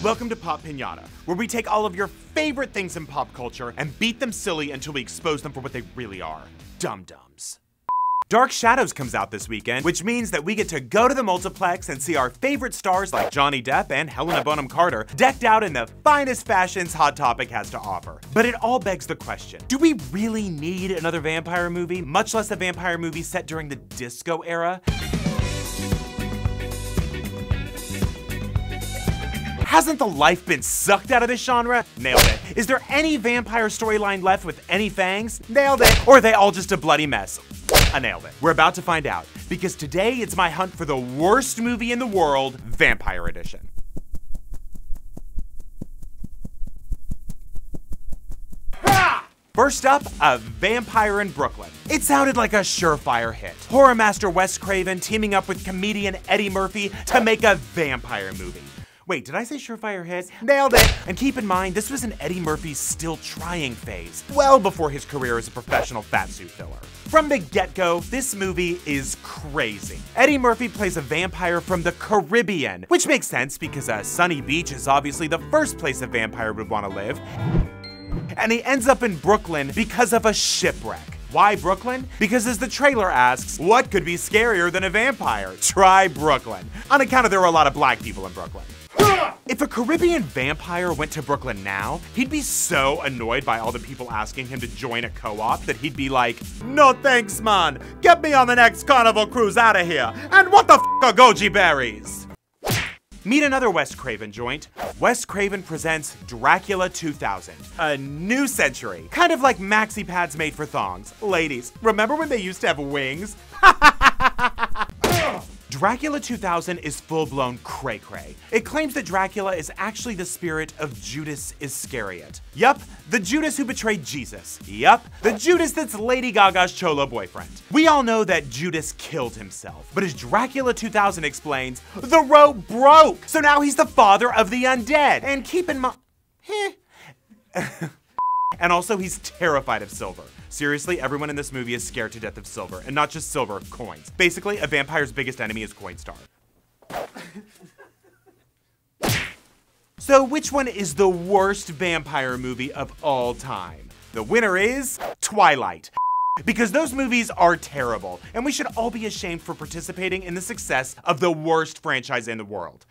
Welcome to Pop Pinata, where we take all of your favorite things in pop culture and beat them silly until we expose them for what they really are. Dum-dums. Dark Shadows comes out this weekend, which means that we get to go to the multiplex and see our favorite stars like Johnny Depp and Helena Bonham Carter decked out in the finest fashions Hot Topic has to offer. But it all begs the question, do we really need another vampire movie, much less a vampire movie set during the disco era? Hasn't the life been sucked out of this genre? Nailed it. Is there any vampire storyline left with any fangs? Nailed it. Or are they all just a bloody mess? I nailed it. We're about to find out, because today it's my hunt for the worst movie in the world, Vampire Edition. First up, A Vampire in Brooklyn. It sounded like a surefire hit. Horror master Wes Craven teaming up with comedian Eddie Murphy to make a vampire movie. Wait, did I say surefire hit? Nailed it! And keep in mind, this was in Eddie Murphy's still trying phase, well before his career as a professional fatsuit filler. From the get-go, this movie is crazy. Eddie Murphy plays a vampire from the Caribbean, which makes sense because a sunny beach is obviously the first place a vampire would want to live. And he ends up in Brooklyn because of a shipwreck. Why Brooklyn? Because as the trailer asks, what could be scarier than a vampire? Try Brooklyn. On account of there were a lot of black people in Brooklyn. If a Caribbean vampire went to Brooklyn now, he'd be so annoyed by all the people asking him to join a co-op that he'd be like, no thanks man, get me on the next Carnival cruise out of here, and what the f are goji berries? Meet another Wes Craven joint. Wes Craven presents Dracula 2000, a new century, kind of like maxi pads made for thongs. Ladies, remember when they used to have wings? Dracula 2000 is full-blown cray-cray. It claims that Dracula is actually the spirit of Judas Iscariot. Yup, the Judas who betrayed Jesus. Yup, the Judas that's Lady Gaga's cholo boyfriend. We all know that Judas killed himself, but as Dracula 2000 explains, the rope broke, so now he's the father of the undead. And keep in mind, and also he's terrified of silver. Seriously, everyone in this movie is scared to death of silver, and not just silver, coins. Basically, a vampire's biggest enemy is Coinstar. So which one is the worst vampire movie of all time? The winner is Twilight. Because those movies are terrible, and we should all be ashamed for participating in the success of the worst franchise in the world.